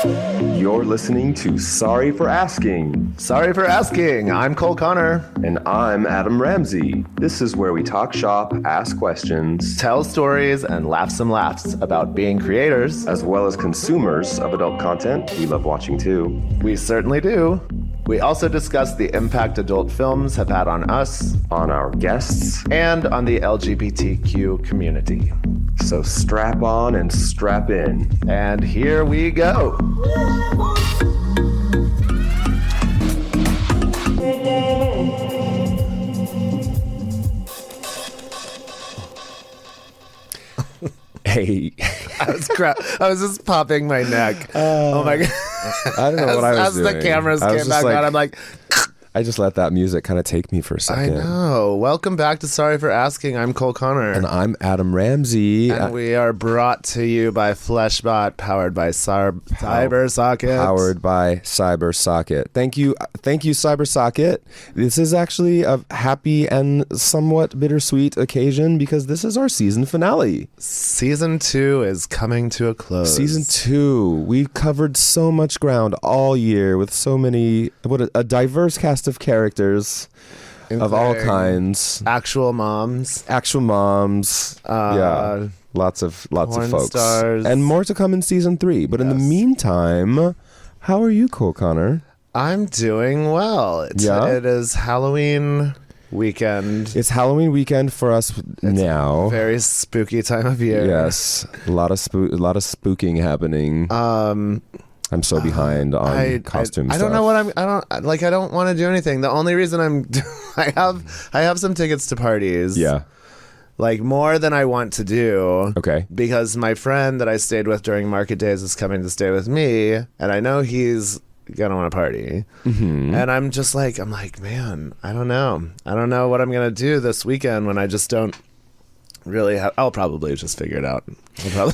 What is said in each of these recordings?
You're listening to Sorry for Asking. Sorry for asking. I'm Cole Connor. And I'm Adam Ramsey. This is where we talk shop, ask questions, Tell stories and laugh some laughs about being creators. as well as consumers of adult content we love watching too. We certainly do. We also discuss the impact adult films have had on us On our guests, and on the LGBTQ community. so strap on and strap in. And here we go. Hey, I was just popping my neck. Oh my god! I don't know what I was As doing. the cameras I was came just back on, I'm like, I just let that music kind of take me for a I second. know. Welcome back to Sorry for Asking. I'm Cole Connor. And I'm Adam Ramsey. And we are brought to you by Fleshbot, powered by Cybersocket. Powered by Cybersocket. Thank you, Cybersocket. This is actually a happy and somewhat bittersweet occasion because this is our season finale. Season 2 is coming to a close. Season 2. We've covered so much ground all year with so many, a diverse cast of characters of all Including kinds. Actual moms. Yeah. Lots of porn folks. stars. And more to come in season 3. But in the Yes. meantime, how are you, Cole Connor? I'm doing well. It is Halloween weekend. It's Halloween weekend for us now. Very spooky time of year. Yes, a lot of spooking happening. I'm so behind on costume I stuff. don't know what I don't want to do anything. The only reason I have some tickets to parties. Yeah. Like more than I want to do. Okay. Because my friend that I stayed with during market days is coming to stay with me, and I know he's gonna want to party. Mm-hmm. And I'm like, man, I don't know what I'm gonna do this weekend when I just don't really have. I'll probably just figure it out.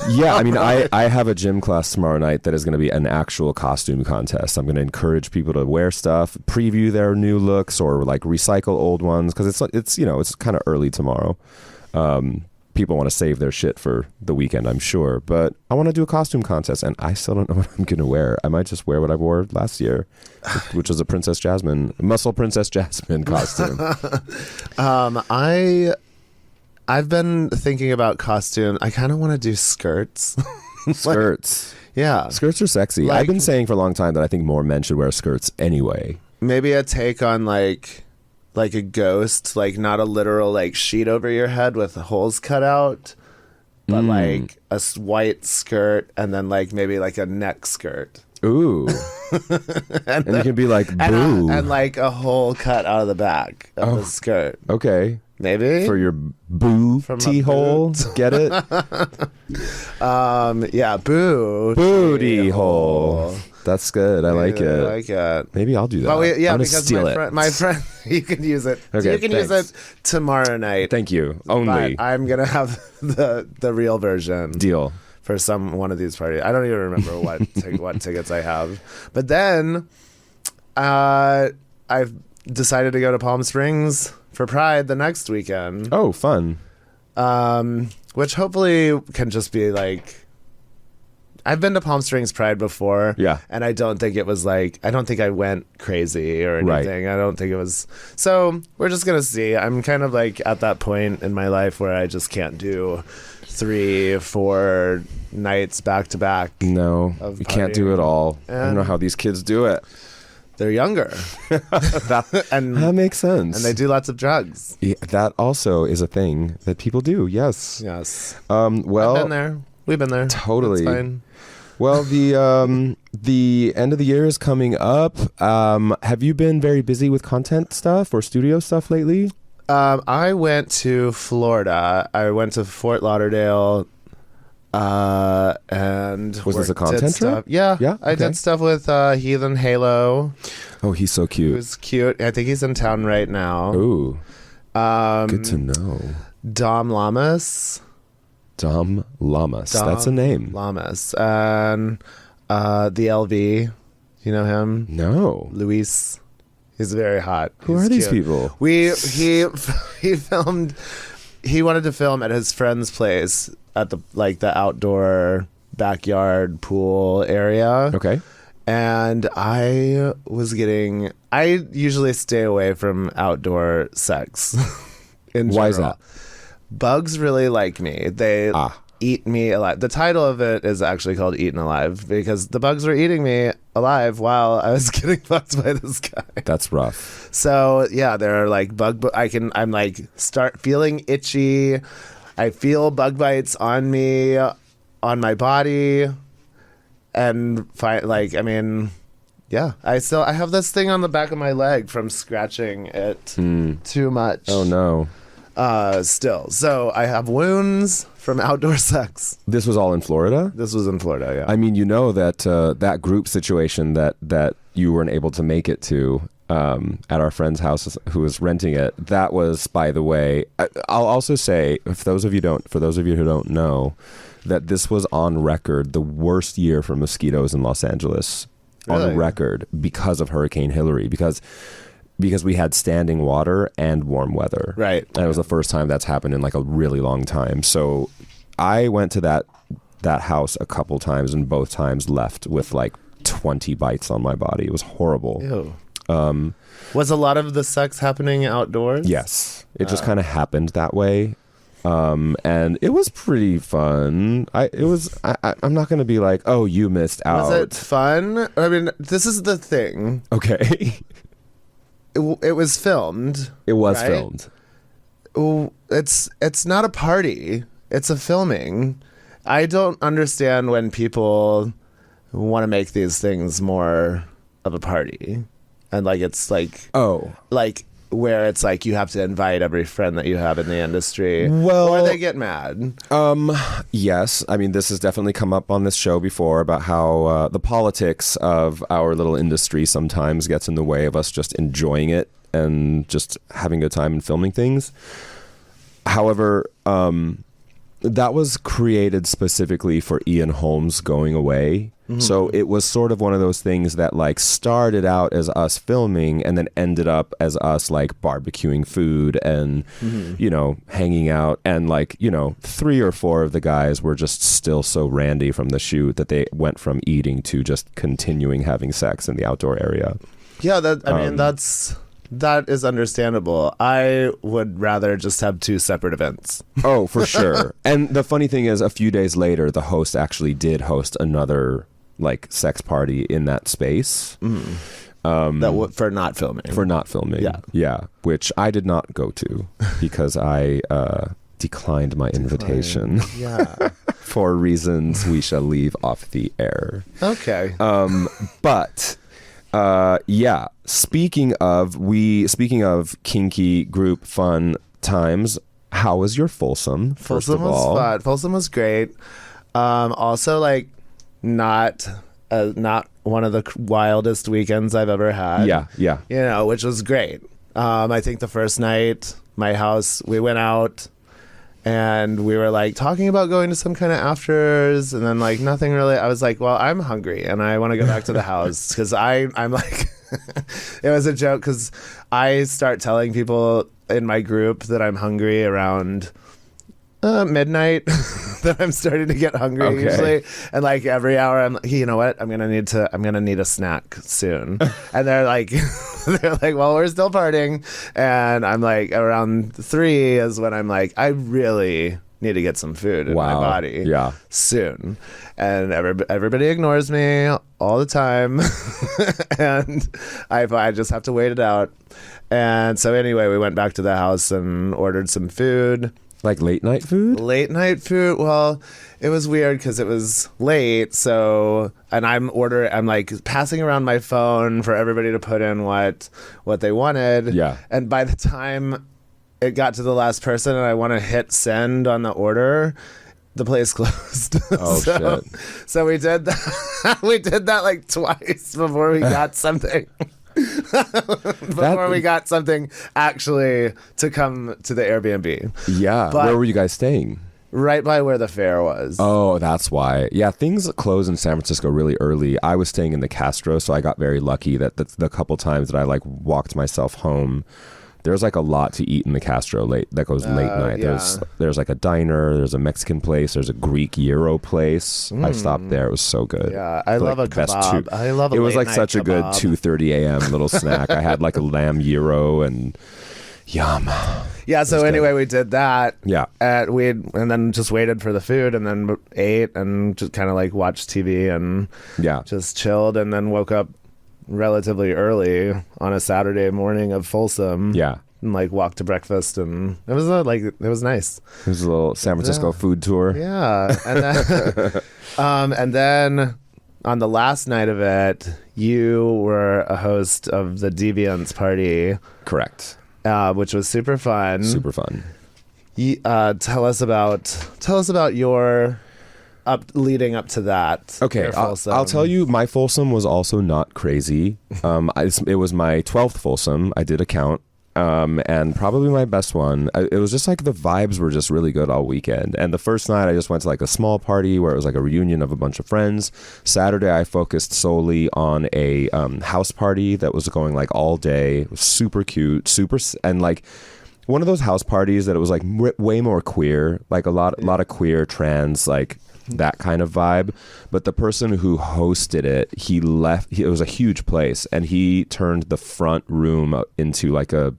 Yeah, I mean, I have a gym class tomorrow night that is going to be an actual costume contest. I'm going to encourage people to wear stuff, preview their new looks, or like recycle old ones because it's kind of early tomorrow. People want to save their shit for the weekend, I'm sure, but I want to do a costume contest, and I still don't know what I'm going to wear. I might just wear what I wore last year, which was a muscle Princess Jasmine costume. I've been thinking about costume. I kind of want to do skirts. Skirts. Yeah. Skirts are sexy. I've been saying for a long time that I think more men should wear skirts anyway. Maybe a take on like a ghost, like not a literal like sheet over your head with holes cut out, but like a white skirt and then like maybe like a neck skirt. Ooh. and you can be like, boo. And like a hole cut out of the back of the skirt. Okay. Maybe. For your booty hole. Get it? Yeah, booty hole. That's good. I like it. I like it. Maybe I'll do that. But I'm gonna because steal my friend, you can use it. Okay, you can use it tomorrow night. Thank you. Only. But I'm gonna have the real version. Deal. For one of these parties. I don't even remember what tickets I have. But then I've decided to go to Palm Springs for Pride the next weekend. Oh, fun. Which hopefully can just be like, I've been to Palm Springs Pride before. Yeah. And I don't think I went crazy or anything. Right. I don't think it was. So we're just going to see. I'm kind of like at that point in my life where I just can't do 3-4 nights back to back. No, you can't do it all. I don't know how these kids do it. They're younger. That makes sense. And they do lots of drugs. Yeah, that also is a thing that people do. Yes. Yes. Well, I've been there. We've been there. Totally. It's fine. Well, the end of the year is coming up. Have you been very busy with content stuff or studio stuff lately? I went to Florida. I went to Fort Lauderdale. And was this a content trip? Yeah. Okay. I did stuff with Heathen Halo. Oh, he's so cute. He was cute. I think he's in town right now. Ooh. Good to know. Dom Lamas. That's a name. Lamas. And the LV. You know him? No. Luis. He's very hot. Who are these people? He filmed. He wanted to film at his friend's place at the outdoor backyard pool area. Okay. And I usually stay away from outdoor sex. Why is that? Bugs really like me. They eat me alive. The title of it is actually called Eaten Alive because the bugs were eating me alive while I was getting fucked by this guy. That's rough. So yeah, there are like I'm like start feeling itchy. I feel bug bites on me, on my body, and yeah, I have this thing on the back of my leg from scratching it too much. Oh no. Still. So I have wounds from outdoor sex. This was all in Florida? This was in Florida, yeah. I mean, you know that that group situation that you weren't able to make it to at our friend's house who was renting it, that was, by the way, I'll also say, for those of you who don't know, that this was on record the worst year for mosquitoes in Los Angeles. Really? On record because of Hurricane Hillary, because we had standing water and warm weather. Right. And it was the first time that's happened in like a really long time. So I went to that house a couple times, and both times left with like 20 bites on my body. It was horrible. Ew. Was a lot of the sex happening outdoors? Yes. It just kind of happened that way. And it was pretty fun. I'm not going to be like, oh, you missed out. Was it fun? I mean, this is the thing. Okay. It was filmed. It was right? filmed. It's not a party. It's a filming. I don't understand when people want to make these things more of a party. And like it's like where it's like you have to invite every friend that you have in the industry. Well, or they get mad. Yes. I mean, this has definitely come up on this show before about how the politics of our little industry sometimes gets in the way of us just enjoying it and just having a good time and filming things. However, that was created specifically for Ian Holmes going away. Mm-hmm. So it was sort of one of those things that like started out as us filming and then ended up as us like barbecuing food and, you know, hanging out. And like, you know, 3 or 4 of the guys were just still so randy from the shoot that they went from eating to just continuing having sex in the outdoor area. Yeah, that is understandable. I would rather just have 2 separate events. Oh, for sure. And the funny thing is, a few days later, the host actually did host another like sex party in that space. For not filming. For not filming. Yeah. Which I did not go to because I declined my invitation. Yeah. For reasons we shall leave off the air. Okay. But yeah. Speaking of kinky group fun times, how was your Folsom? Folsom was fun. Folsom was great. Also, like, not one of the wildest weekends I've ever had. Yeah. You know, which was great. I think the first night, my house, we went out. And we were like talking about going to some kind of afters, and then like nothing really. I was like, well, I'm hungry and I want to go back to the house because I'm like, it was a joke because I start telling people in my group that I'm hungry around midnight that I'm starting to get hungry usually, and like every hour I'm like, you know what, I'm gonna need a snack soon. And they're like well, we're still partying, and I'm like around 3 is when I'm like, I really need to get some food in my body soon. And everybody ignores me all the time. And I just have to wait it out. And so anyway, we went back to the house and ordered some food. Like late night food? Late night food. Well, it was weird because it was late. So, and I'm like passing around my phone for everybody to put in what they wanted. Yeah. And by the time it got to the last person and I want to hit send on the order, the place closed. Oh, shit. So we did that. We did that like twice before we got something. We got something actually to come to the Airbnb. Yeah. But where were you guys staying? Right by where the fair was. Oh, that's why. Yeah, things close in San Francisco really early. I was staying in the Castro, so I got very lucky that the couple times that I like walked myself home there's like a lot to eat in the Castro that goes late night. Yeah. There's like a diner, there's a Mexican place, there's a Greek Euro place. I stopped there. It was so good. Yeah, I love a kebab. I love a It was like late-night such a good kebab. 2:30 a.m. little snack. I had like a lamb gyro and yum. Yeah, so anyway, we did that. Yeah. And then just waited for the food and then ate and just kind of like watched TV and Yeah. just chilled and then woke up relatively early on a Saturday morning of Folsom. Yeah. And like walked to breakfast and it was it was nice. It was a little San Francisco food tour. Yeah. And then, and then on the last night of it, you were a host of the Deviants party. Correct. Which was super fun. Super fun. Tell us about your leading up to that. Okay, your Folsom. I'll tell you, my Folsom was also not crazy. It was my 12th Folsom. I did a count. And probably my best one. It was just like the vibes were just really good all weekend. And the first night I just went to like a small party where it was like a reunion of a bunch of friends. Saturday I focused solely on a house party that was going like all day. It was super cute, and like one of those house parties that it was like way more queer, like a lot of queer, trans, like that kind of vibe. But the person who hosted it, it was a huge place, and he turned the front room into like a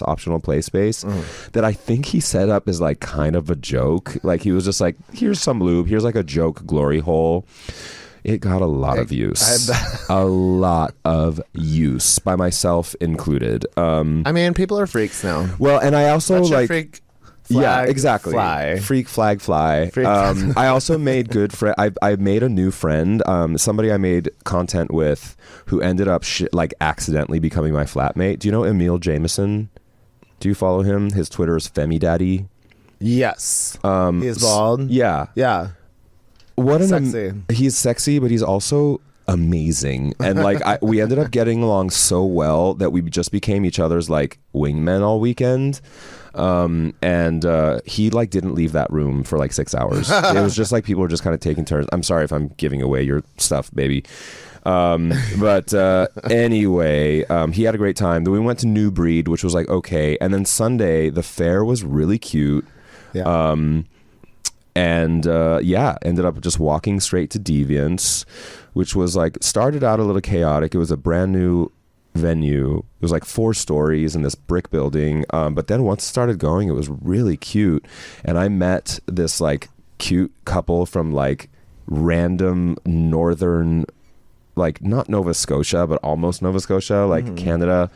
optional play space that I think he set up as like kind of a joke. Like he was just like, here's some lube, here's like a joke glory hole. It got a lot of use. A lot of use, by myself included. I mean, people are freaks now. Well, and I also That's your like freak flag, yeah, exactly. Fly. Freak flag fly. I also made good friend. I made a new friend. Somebody I made content with who ended up like accidentally becoming my flatmate. Do you know Emil Jameson? Do you follow him? His Twitter is FemiDaddy. Yes. He's bald. Yeah. Yeah. What an sexy. He's sexy, but he's also amazing. And like we ended up getting along so well that we just became each other's like wingmen all weekend. And he like didn't leave that room for like 6 hours. It was just like people were just kind of taking turns. I'm sorry if I'm giving away your stuff, baby. But anyway, he had a great time. Then we went to New Breed, which was like okay. And then Sunday, the fair was really cute. Yeah. And ended up just walking straight to Deviants, which was like started out a little chaotic. It was a brand new venue. It was like 4 stories in this brick building. But then once it started going, it was really cute. And I met this like cute couple from like random northern, like not Nova Scotia, but almost Nova Scotia, like Canada.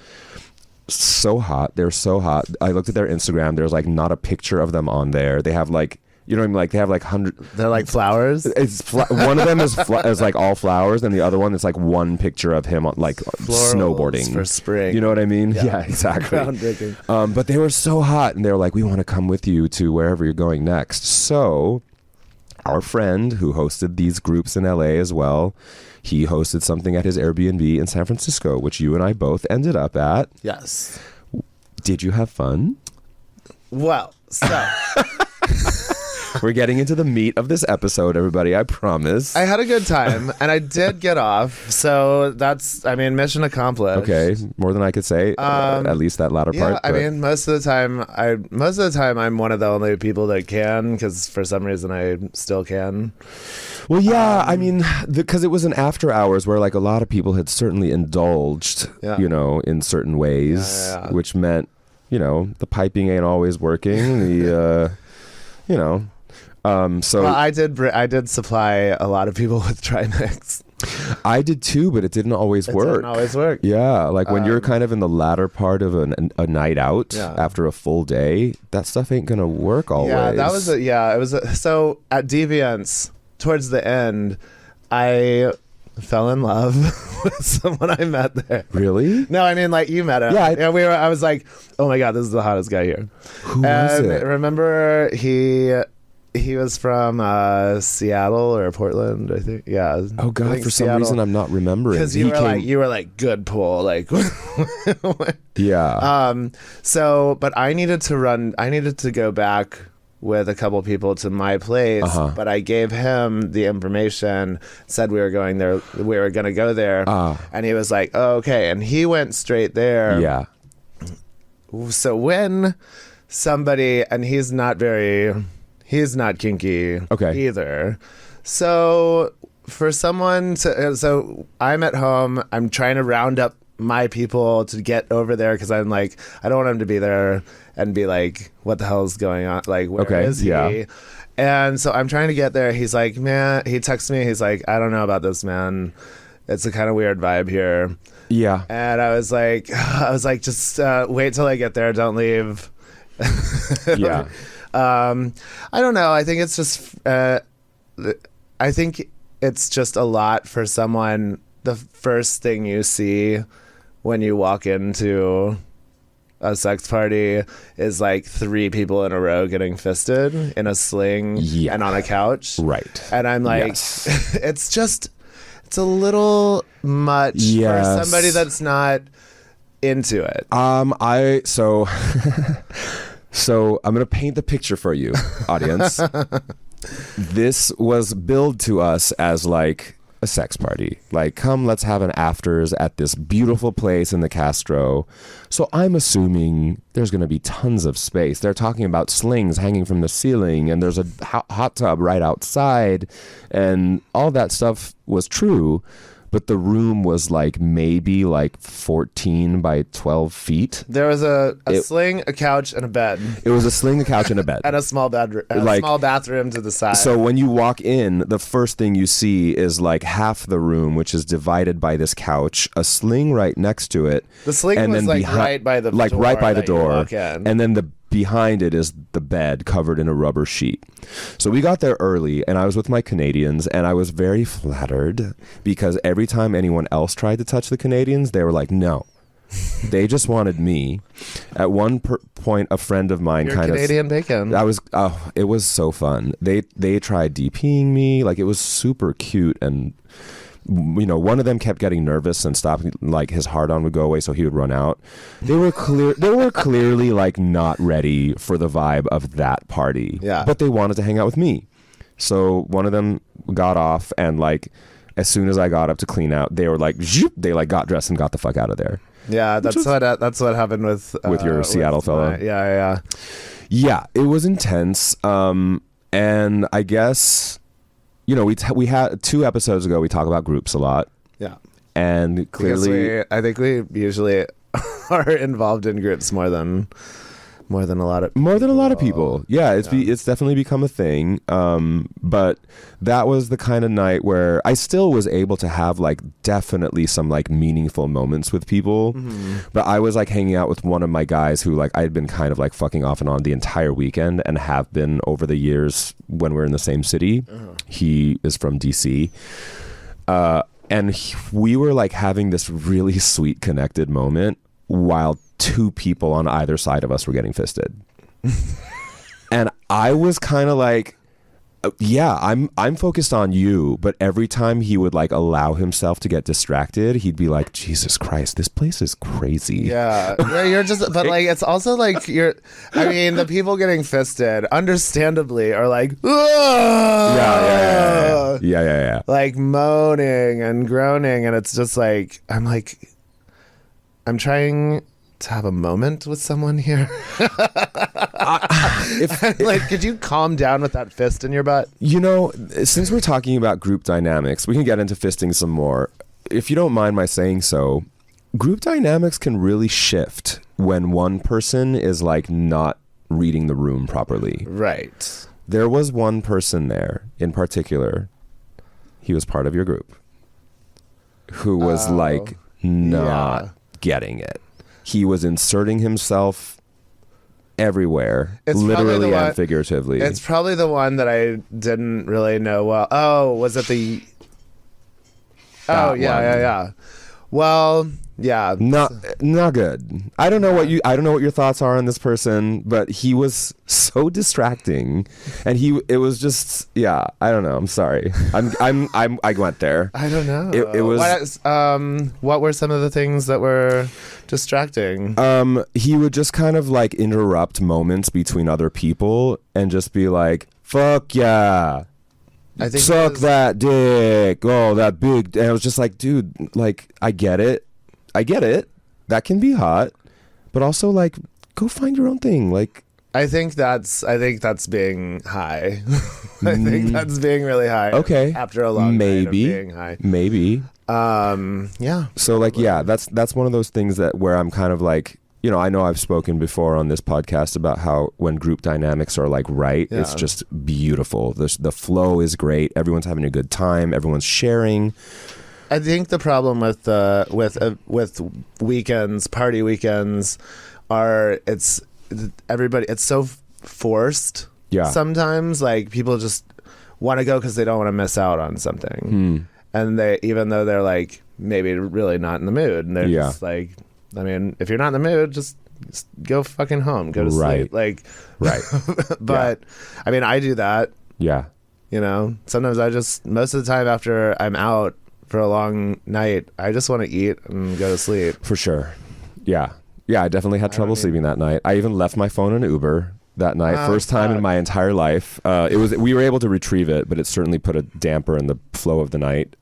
So hot. They're so hot. I looked at their Instagram. There's like not a picture of them on there. They have like, you know what I mean? Like they have like 100. They're like flowers. It's one of them is like all flowers, and the other one is like one picture of him on like Florals snowboarding for spring. You know what I mean? Yeah, exactly. Groundbreaking. But they were so hot, and they were like, "We want to come with you to wherever you're going next." So, our friend who hosted these groups in LA as well, he hosted something at his Airbnb in San Francisco, which you and I both ended up at. Yes. Did you have fun? Well, so. We're getting into the meat of this episode, everybody. I promise. I had a good time, and I did get off. So that's, I mean, mission accomplished. Okay, more than I could say. At least that latter part. Yeah, I mean, most of the time, I'm one of the only people that can, because for some reason I still can. Well, yeah, I mean, because it was an after hours where like a lot of people had certainly indulged, you know, in certain ways, which meant, you know, the piping ain't always working. The, you know. So well, I did supply a lot of people with Trimix. I did too, but it didn't always work. It didn't always work. Yeah, like when you're kind of in the latter part of a night out after a full day, that stuff ain't gonna work always. Yeah, that was so at Deviants towards the end, I fell in love with someone I met there. Really? No, I mean like you met him. Yeah, I was like, oh my god, this is the hottest guy here. Who was it? Remember he was from Seattle or Portland, I think. Yeah. Oh God! For some reason, I'm not remembering. Because you were like good pull, like. Yeah. So, but I needed to go back with a couple people to my place, but I gave him the information, said we were going there, we were going to go there, and he was like, oh, okay, and he went straight there. Yeah. so when somebody, and he's not kinky either. So for someone to, so I'm at home, I'm trying to round up my people to get over there because I'm like, I don't want him to be there and be like, what the hell is going on? Like, where is he? And so I'm trying to get there. He's like, man, he texts me. He's like, I don't know about this, man. It's a kind of weird vibe here. Yeah. And I was like, just wait till I get there. Don't leave. Yeah. I don't know. I think it's just, I think it's just a lot for someone. The first thing you see when you walk into a sex party is like 3 people in a row getting fisted in a sling and on a couch. Right. And I'm like, it's a little much for somebody that's not into it. So I'm going to paint the picture for you, audience. This was billed to us as like a sex party. Like, come, let's have an afters at this beautiful place in the Castro. So I'm assuming there's going to be tons of space. They're talking about slings hanging from the ceiling, and there's a hot tub right outside, and all that stuff was true. But the room was like maybe like 14 by 12 feet. There was a sling, a couch, and a bed. It was a sling, a couch, and a bed. And a small bedroom, small bathroom to the side. So when you walk in, the first thing you see is like half the room, which is divided by this couch, a sling right next to it. The sling and was then like right by the door. Like right by the door. And then behind it is the bed covered in a rubber sheet. So we got there early, and I was with my Canadians, and I was very flattered because every time anyone else tried to touch the Canadians, they were like, no. They just wanted me. At one point, a friend of mine kind of Canadian bacon. It was so fun. They tried DPing me. Like, it was super cute, and you know, one of them kept getting nervous and stopping, like his hard on would go away, so he would run out. They were clearly like not ready for the vibe of that party. Yeah. But they wanted to hang out with me. So one of them got off, and like as soon as I got up to clean out, they were like, zoop, they like got dressed and got the fuck out of there. Yeah, that's what happened with your Seattle fellow. Yeah, it was intense. And I guess, you know, we had 2 episodes ago, we talked about groups a lot. Yeah. And clearly, I think we usually are involved in groups more than a lot of people. Yeah, it's definitely become a thing. But that was the kind of night where I still was able to have like definitely some like meaningful moments with people. Mm-hmm. But I was like hanging out with one of my guys who like I'd been kind of like fucking off and on the entire weekend, and have been over the years when we're in the same city. Uh-huh. He is from DC. And we were like having this really sweet connected moment while 2 people on either side of us were getting fisted. And I was kind of like, yeah, I'm focused on you, but every time he would like allow himself to get distracted, he'd be like, Jesus Christ, this place is crazy. Yeah, you're just, but like, it's also like the people getting fisted, understandably, are like, yeah, like moaning and groaning, and it's just like, I'm trying to have a moment with someone here. Could you calm down with that fist in your butt? You know, since we're talking about group dynamics, we can get into fisting some more. If you don't mind my saying so, group dynamics can really shift when one person is like not reading the room properly. Right. There was one person there in particular, he was part of your group, who was like not getting it. He was inserting himself everywhere, literally and figuratively. It's probably the one that I didn't really know well. Oh, was it the... Oh, yeah. Well, yeah. Not good. I don't know what your thoughts are on this person, but he was so distracting, and it was just, yeah, I don't know. I'm sorry. I went there. I don't know. It was what were some of the things that were distracting? He would just kind of like interrupt moments between other people and just be like, fuck yeah. I think suck that dick. Oh, that big. And I was just like, dude, like, I get it. That can be hot, but also like, go find your own thing. Like, I think that's being high. I think that's being really high. Okay. After a long night of being high. Maybe. Yeah. So like, yeah, that's one of those things that where I'm kind of like, you know, I know I've spoken before on this podcast about how when group dynamics are like right, it's just beautiful. The flow is great. Everyone's having a good time. Everyone's sharing. I think the problem with weekends, party weekends, it's so forced. Yeah. Sometimes like people just want to go because they don't want to miss out on something, and even though they're like maybe really not in the mood, and they're just like, I mean, if you're not in the mood, just go fucking home, go to sleep. Like, right. But I mean, I do that. Yeah. You know, sometimes most of the time after I'm out for a long night, I just want to eat and go to sleep. For sure. Yeah. Yeah, I definitely had trouble sleeping that night. I even left my phone in Uber that night. First time in my entire life. We were able to retrieve it, but it certainly put a damper in the flow of the night.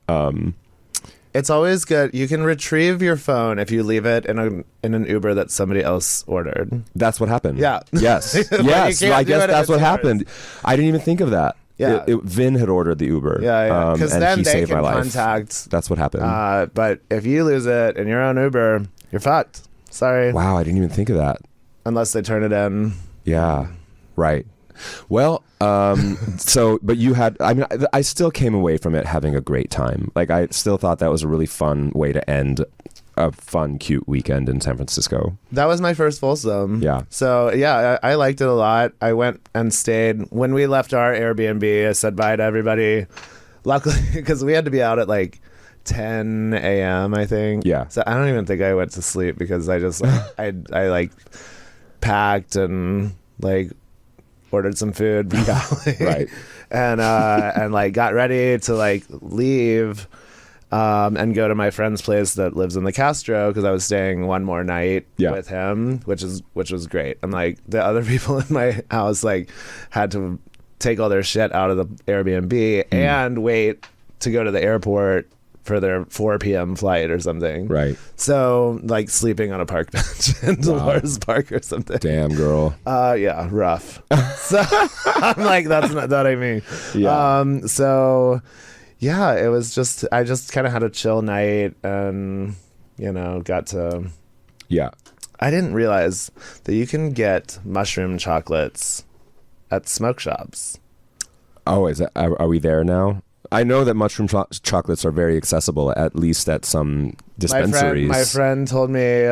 It's always good. You can retrieve your phone if you leave it in an Uber that somebody else ordered. That's what happened. Yeah. Yes. Yes. I guess that's what happened. I didn't even think of that. Yeah. Vin had ordered the Uber. Yeah. Because and then he they saved can my life. contact. That's what happened. But if you lose it in your own Uber, you're fucked. Sorry. Wow, I didn't even think of that. Unless they turn it in. Yeah. Right. Well, but you had, I mean, I still came away from it having a great time. Like, I still thought that was a really fun way to end a fun, cute weekend in San Francisco. That was my first Folsom. Yeah. So, yeah, I liked it a lot. I went and stayed. When we left our Airbnb, I said bye to everybody. Luckily, because we had to be out at like 10 a.m., I think. Yeah. So I don't even think I went to sleep because I just, I like packed and like ordered some food. Right. And like got ready to like leave and go to my friend's place that lives in the Castro because I was staying one more night with him, which was great. And like the other people in my house like had to take all their shit out of the Airbnb and wait to go to the airport for their 4 p.m. flight or something. Right. So like sleeping on a park bench in Dolores Park or something. Damn, girl. Yeah, rough. So I'm like, that's not what I mean. Yeah. So yeah, it was just, I just kind of had a chill night and, you know, got to. Yeah. I didn't realize that you can get mushroom chocolates at smoke shops. Oh, are we there now? I know that mushroom chocolates are very accessible, at least at some dispensaries. My friend told me,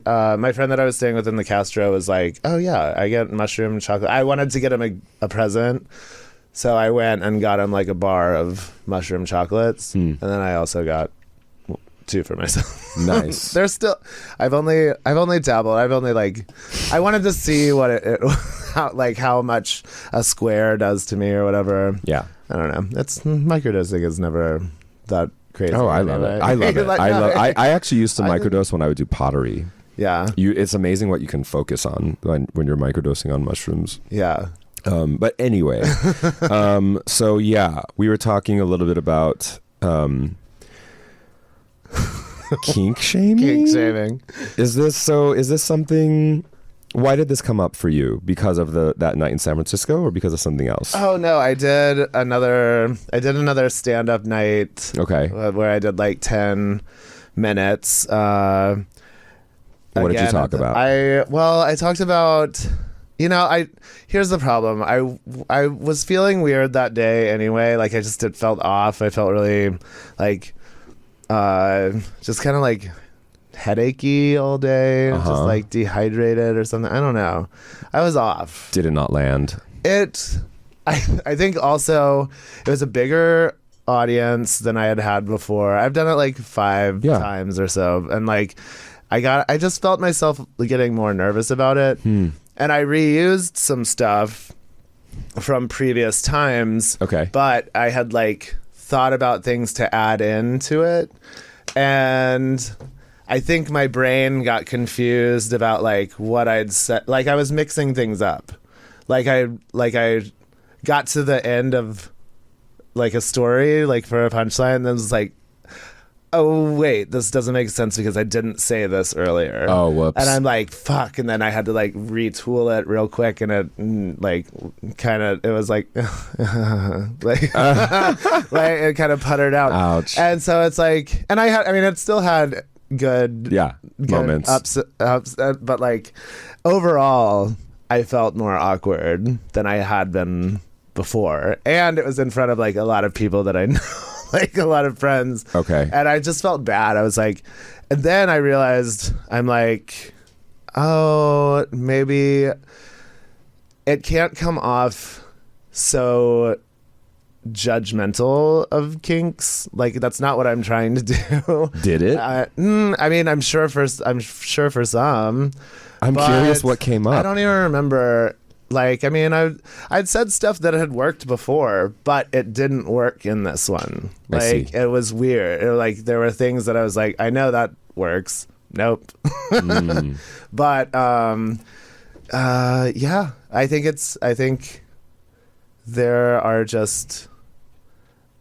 my friend that I was staying with in the Castro was like, oh yeah, I get mushroom chocolate. I wanted to get him a present. So I went and got him like a bar of mushroom chocolates. And then I also got 2 for myself. Nice. They're still, I've only dabbled. I've only like, I wanted to see what how much a square does to me or whatever. Yeah. I don't know. It's microdosing is never that crazy. Oh, I love it. I love it. I actually used to microdose when I would do pottery. Yeah. It's amazing what you can focus on when you're microdosing on mushrooms. Yeah. But anyway, so yeah, we were talking a little bit about kink shaming. Kink shaming. Is this something? Why did this come up for you? Because of that night in San Francisco, or because of something else? Oh no, I did another stand-up night. Okay. Where I did like 10 minutes. What did you talk about? I talked about, here's the problem. I was feeling weird that day anyway. Like it felt off. I felt really like, just kind of like headachy all day, just like dehydrated or something. I don't know. I was off. Did it not land? I think also it was a bigger audience than I had before. I've done it like 5 times or so, and like I just felt myself getting more nervous about it. And I reused some stuff from previous times. Okay. But I had like thought about things to add into it, and I think my brain got confused about like what I'd said. Like I was mixing things up. Like I got to the end of like a story, like for a punchline, and then was like, oh wait, this doesn't make sense because I didn't say this earlier. Oh, whoops. And I'm like, fuck. And then I had to like retool it real quick, and it like kind of, it was like, like, like it kind of puttered out. Ouch. And so it's like, and it still had good moments, ups, but like overall, I felt more awkward than I had been before, and it was in front of like a lot of people that I know. Like a lot of friends. Okay. And I just felt bad. I was like, and then I realized, I'm like, oh, maybe it can't come off so judgmental of kinks. Like that's not what I'm trying to do. Did it? I mean, I'm sure for some. I'm curious what came up. I don't even remember. Like, I mean, I'd said stuff that had worked before, but it didn't work in this one. Like, it was weird. Like, there were things that I was like, I know that works. Nope. But, yeah, I think there are just,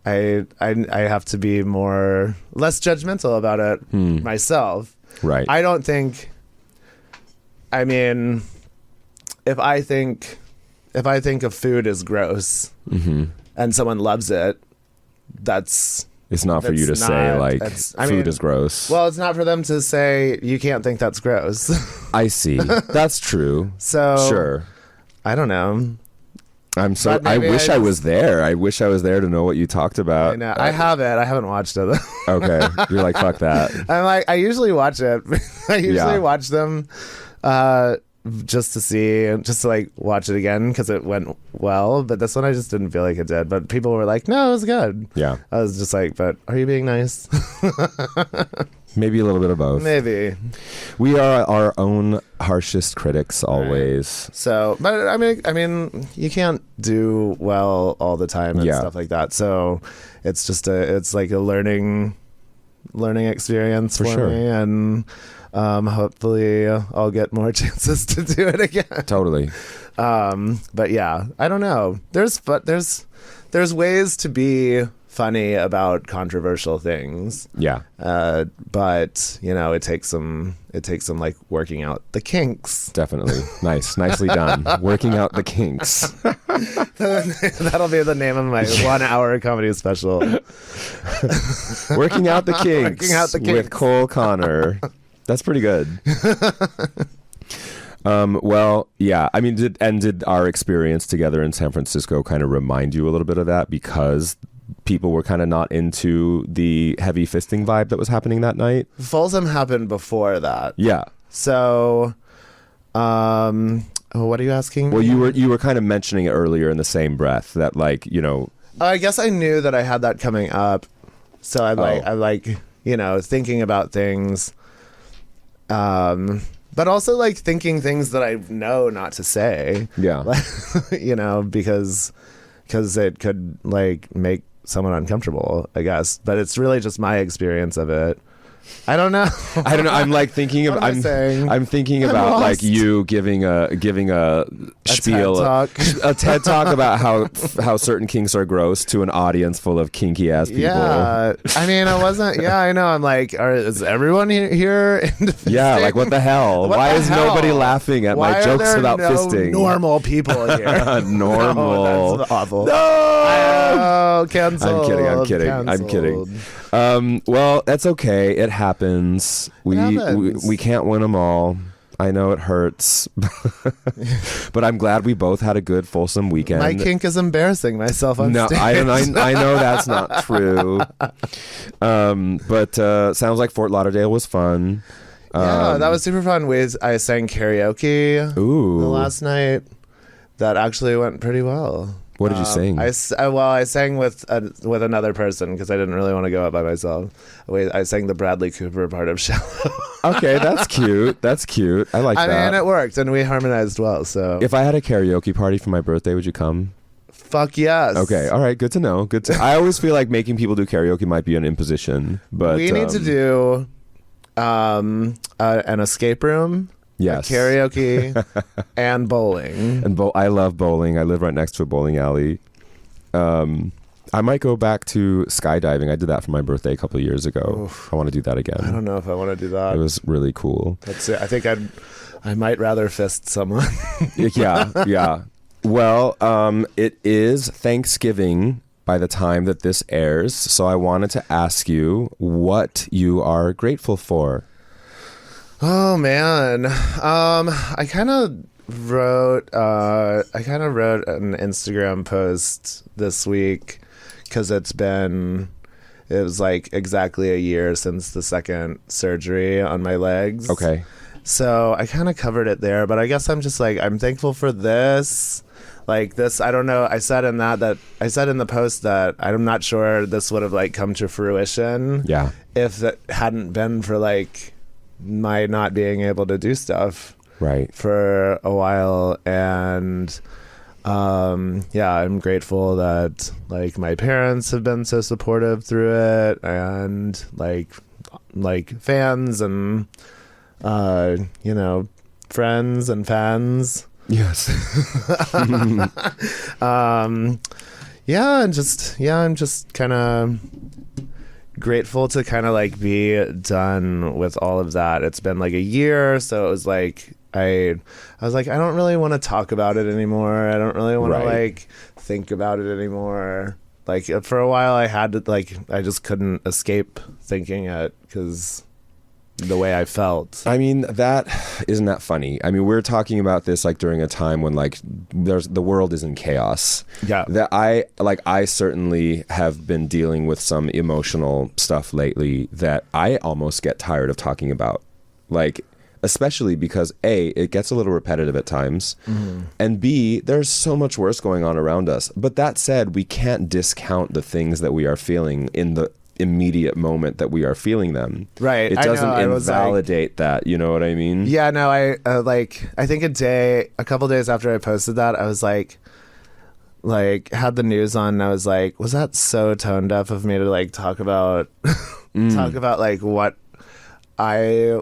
I have to be less judgmental about it myself. Right. I don't think, I mean, if I think of food as gross and someone loves it, it's not for you to say like food is gross. Well, it's not for them to say you can't think that's gross. I see. That's true. So sure. I don't know. I wish I was there. I wish I was there to know what you talked about. I know. I haven't watched it. Okay. You're like, fuck that. I'm like, I usually watch it. I usually watch them just to like watch it again because it went well, but this one I just didn't feel like it did. But people were like, no, it was good. Yeah. I was just like, but are you being nice? Maybe a little bit of both. Maybe. We are our own harshest critics always. Right. So, but I mean, you can't do well all the time and stuff like that. So it's just it's like a learning experience for sure. me, and hopefully I'll get more chances to do it again. Totally. But yeah, I don't know. There's ways to be funny about controversial things. Yeah. But you know, it takes some like working out the kinks. Definitely. Nicely done. Working out the kinks. That'll be the name of my 1 hour comedy special. Working out the kinks. Working out the kinks with Cole Connor. That's pretty good. Well, yeah. I mean, did our experience together in San Francisco kind of remind you a little bit of that because people were kind of not into the heavy fisting vibe that was happening that night? Folsom happened before that. Yeah. So, what are you asking? Well, you were kind of mentioning it earlier in the same breath that, like, you know. I guess I knew that I had that coming up, so I'm like, you know, thinking about things. But also like thinking things that I know not to say. Yeah. Like, you know, because it could like make someone uncomfortable, I guess. But it's really just my experience of it. I don't know. I'm like thinking of I'm thinking about like you giving a spiel, a TED talk about how certain kinks are gross to an audience full of kinky ass people. Yeah, I mean, I wasn't. Yeah, I know. I'm like, is everyone here? Yeah, like what the hell? Why is nobody laughing at my jokes about fisting? Normal people here. Normal. No, that's awful. No, canceled. I'm kidding. Well, that's okay. It happens. We can't win them all. I know it hurts, but I'm glad we both had a good Folsom weekend. My kink is embarrassing myself on stage. I know that's not true. But sounds like Fort Lauderdale was fun. Yeah, that was super fun. I sang karaoke the last night. That actually went pretty well. What did you sing? I sang with another person because I didn't really want to go out by myself. I sang the Bradley Cooper part of "Shallow." Okay, that's cute. That's cute. I like that. I mean, it worked, and we harmonized well. So, if I had a karaoke party for my birthday, would you come? Fuck yes. Okay, all right. Good to know. I always feel like making people do karaoke might be an imposition, but we need to do an escape room. Yes. Karaoke and bowling. And I love bowling. I live right next to a bowling alley. I might go back to skydiving. I did that for my birthday a couple of years ago. Oof. I want to do that again. I don't know if I want to do that. It was really cool. That's it. I think I might rather fist someone. Yeah. Well, it is Thanksgiving by the time that this airs, so I wanted to ask you what you are grateful for. Oh man, I kind of wrote an Instagram post this week because it was like exactly a year since the second surgery on my legs. Okay. So I kind of covered it there, but I guess I'm just like, I'm thankful for this. Like this, I don't know. I said in the post that I'm not sure this would have like come to fruition. Yeah. If it hadn't been for like my not being able to do stuff. Right. For a while. And yeah, I'm grateful that like my parents have been so supportive through it, and like fans and friends and fans. Yes. I'm just kind of grateful to kind of like be done with all of that. It's been like a year, so it was like I was like, I don't really want to talk about it anymore. I don't really want to like think about it anymore. Like for a while I had to like, I just couldn't escape thinking it because the way I felt. I mean, isn't that funny? I mean, we're talking about this like during a time when like the world is in chaos. Yeah. That I certainly have been dealing with some emotional stuff lately that I almost get tired of talking about. Like, especially because A, it gets a little repetitive at times, and B, there's so much worse going on around us. But that said, we can't discount the things that we are feeling in the immediate moment that we are feeling them. Right. It doesn't invalidate that, you know what I mean? Yeah, no, I think a couple days after I posted that, I was like had the news on, and I was like, was that so tone deaf of me to like talk about like what I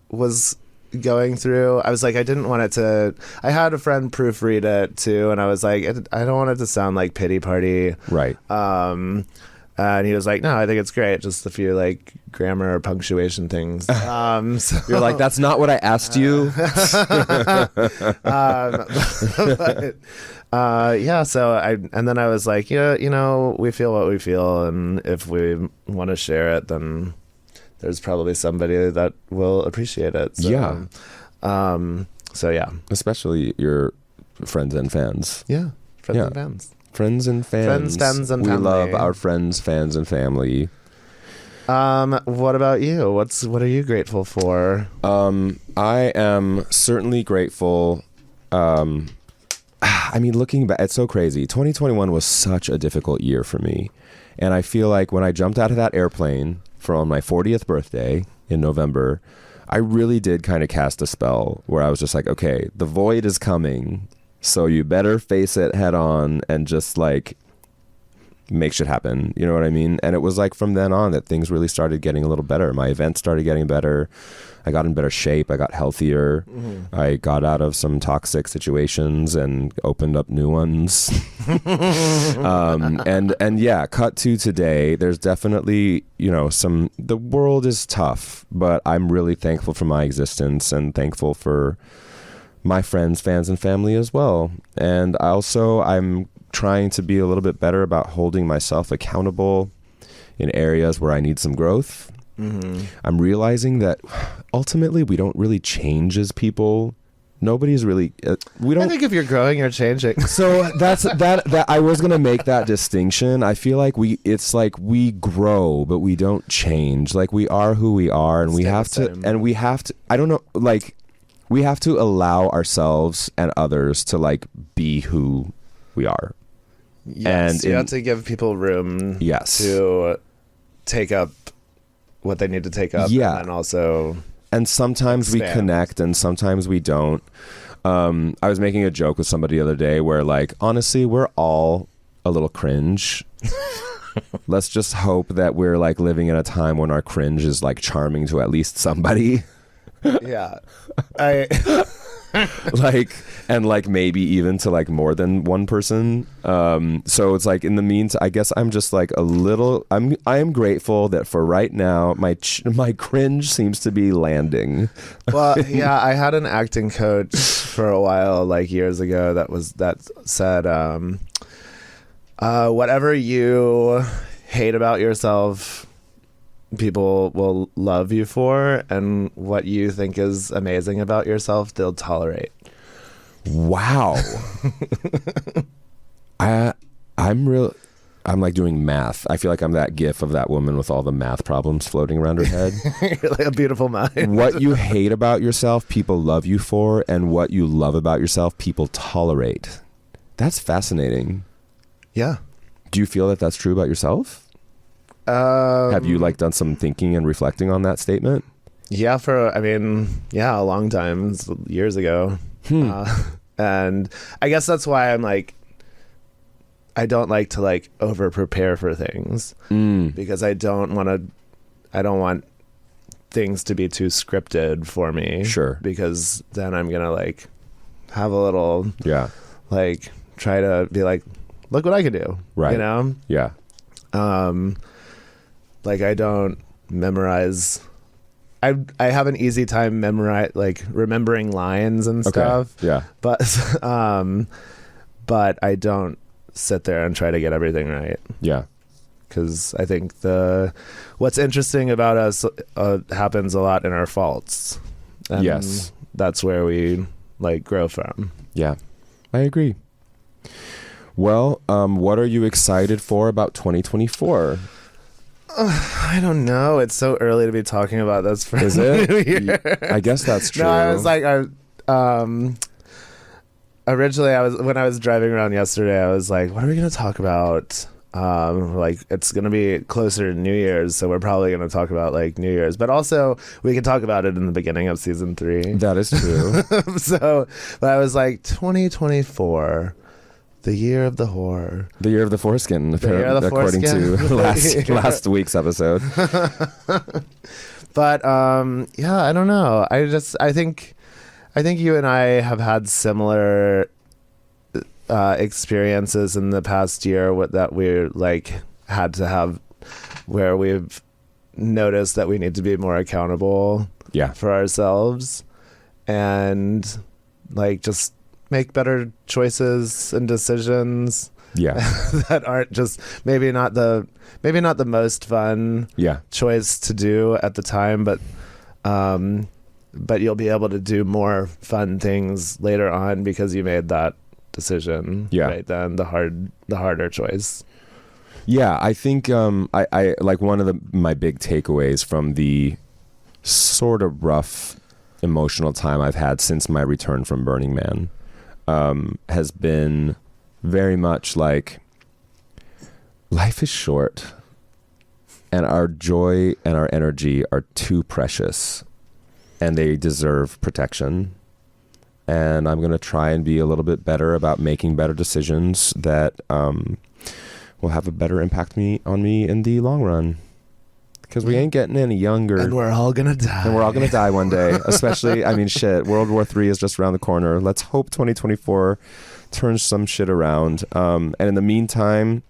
was going through? I was like, I didn't want it to. I had a friend proofread it too, and I was like, I don't want it to sound like pity party. Right. And he was like, no, I think it's great. Just a few like grammar or punctuation things. So, you're like, that's not what I asked you. Yeah. So and then I was like, yeah, we feel what we feel, and if we want to share it, then there's probably somebody that will appreciate it. So, yeah. So yeah. Especially your friends and fans. Yeah. Friends and fans. Friends and fans. Friends and family. We love our friends, fans, and family. What about you? What are you grateful for? I am certainly grateful. I mean, looking back, it's so crazy. 2021 was such a difficult year for me. And I feel like when I jumped out of that airplane for my 40th birthday in November, I really did kind of cast a spell where I was just like, okay, the void is coming. So you better face it head on and just like make shit happen. You know what I mean? And it was like from then on that things really started getting a little better. My events started getting better. I got in better shape. I got healthier. I got out of some toxic situations and opened up new ones. And yeah, cut to today. There's definitely, the world is tough, but I'm really thankful for my existence and thankful for my friends, fans, and family as well. And I'm trying to be a little bit better about holding myself accountable in areas where I need some growth. I'm realizing that ultimately we don't really change as people. Nobody's really we don't. I think if you're growing, you're changing. So that's that I was gonna make that distinction. I feel like it's like we grow, but we don't change. Like we are who we are, and we have to. I don't know. Like we have to allow ourselves and others to like be who we are. Yes, and you have to give people room. Yes. To take up what they need to take up. Yeah. And also. And sometimes we connect and sometimes we don't. I was making a joke with somebody the other day where like, honestly, we're all a little cringe. Let's just hope that we're like living in a time when our cringe is like charming to at least somebody. Yeah. and like maybe even to like more than one person. So it's like in the meantime, I guess I'm just like I am grateful that for right now my cringe seems to be landing. Well, yeah, I had an acting coach for a while, like years ago, that said, whatever you hate about yourself, people will love you for, and what you think is amazing about yourself, they'll tolerate. Wow. I'm like doing math. I feel like I'm that gif of that woman with all the math problems floating around her head. You're like a beautiful mind. What you hate about yourself, people love you for, and what you love about yourself, people tolerate. That's fascinating. Yeah. Do you feel that that's true about yourself? Have you like done some thinking and reflecting on that statement? Yeah, a long time, years ago. And I guess that's why I'm like, I don't like to like over prepare for things because I don't want things to be too scripted for me. Sure. Because then I'm going to like have a little, like try to be like, look what I can do. Right. You know? Yeah. Like I don't memorize. I have an easy time remembering lines and stuff. Okay. Yeah. But I don't sit there and try to get everything right. Yeah. Because I think what's interesting about us happens a lot in our faults. And yes. That's where we like grow from. Yeah, I agree. Well, what are you excited for about 2024? I don't know. It's so early to be talking about this for Is it? New Year. I guess that's true. No, I was like, originally when I was driving around yesterday, I was like, what are we going to talk about? Like it's going to be closer to New Year's, so we're probably going to talk about like New Year's, but also we could talk about it in the beginning of season 3. That is true. But I was like 2024. The year of the whore. The year of the foreskin, according to last week's episode. But yeah, I don't know. I think you and I have had similar experiences in the past year that we're like had to have, where we've noticed that we need to be more accountable for ourselves, and like just make better choices and decisions that aren't just maybe not the most fun choice to do at the time, but you'll be able to do more fun things later on because you made that decision right then, the harder choice. I think I like one of my big takeaways from the sort of rough emotional time I've had since my return from Burning Man has been very much like, life is short and our joy and our energy are too precious and they deserve protection. And I'm going to try and be a little bit better about making better decisions that will have a better impact on me in the long run. Because we ain't getting any younger. And we're all going to die. And we're all going to die one day. Especially, I mean, shit, World War III is just around the corner. Let's hope 2024 turns some shit around. And in the meantime,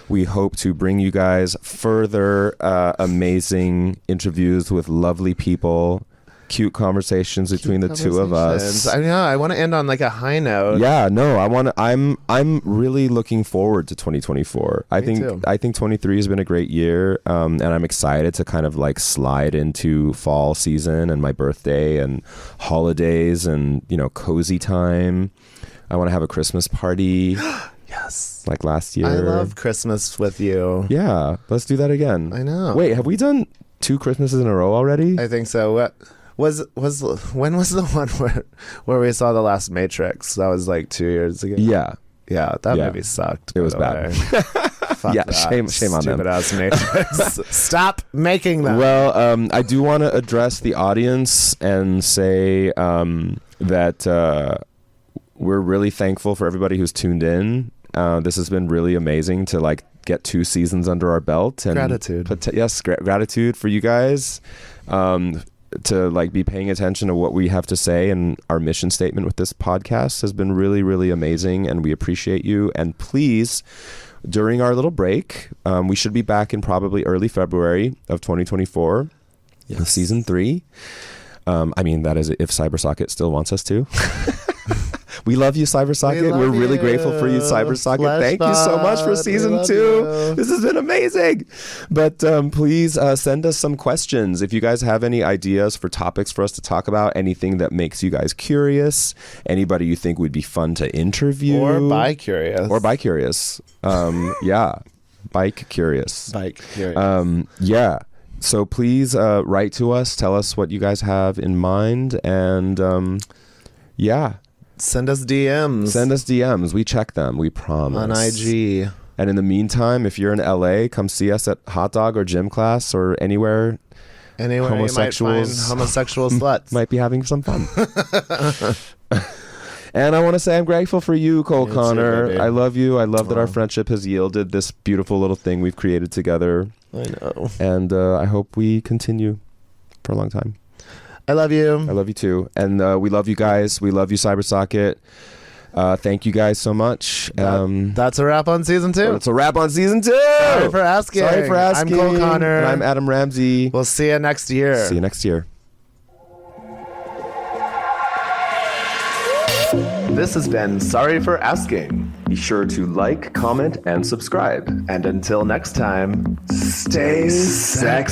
we hope to bring you guys further amazing interviews with lovely people, cute conversations between the two of us. I know. I want to end on like a high note. Yeah, no, I'm really looking forward to 2024. I think 23 has been a great year, and I'm excited to kind of like slide into fall season and my birthday and holidays and, you know, cozy time. I want to have a Christmas party. Yes. Like last year. I love Christmas with you. Yeah, let's do that again. I know. Wait, have we done 2 Christmases in a row already? I think so. What when was the one where we saw the last Matrix? That was like 2 years ago. Yeah, that movie sucked. It was bad. Yeah, shame on them. Stupid ass Matrix. Stop making them. Well, I do want to address the audience and say that we're really thankful for everybody who's tuned in. This has been really amazing to like get 2 seasons under our belt. And gratitude. Gratitude for you guys. to like be paying attention to what we have to say, and our mission statement with this podcast has been really, really amazing, and we appreciate you. And please, during our little break, we should be back in probably early February of 2024, season 3. I mean, that is if Cybersocket still wants us to. We love you, Cybersocket. We're really grateful for you, Cybersocket. Fleshbot, Thank you so much for season 2. This has been amazing. But please send us some questions. If you guys have any ideas for topics for us to talk about, anything that makes you guys curious, anybody you think would be fun to interview. Or bi-curious. Yeah. Bike curious. Bike curious. Yeah. So please write to us. Tell us what you guys have in mind. And yeah. Send us DMs. We check them. We promise. On IG. And in the meantime, if you're in LA, come see us at hot dog or gym class or anywhere. Anywhere you might find homosexual sluts. Might be having some fun. And I want to say I'm grateful for you, Cole Connor. I love you. I love that our friendship has yielded this beautiful little thing we've created together. I know. And I hope we continue for a long time. I love you. I love you too. And we love you guys. We love you, Cybersocket. Thank you guys so much. That's a wrap on season 2. That's a wrap on season 2. Sorry for asking. I'm Cole Connor. And I'm Adam Ramsey. We'll see you next year. See you next year. This has been Sorry for Asking. Be sure to like, comment, and subscribe. And until next time, stay sexy.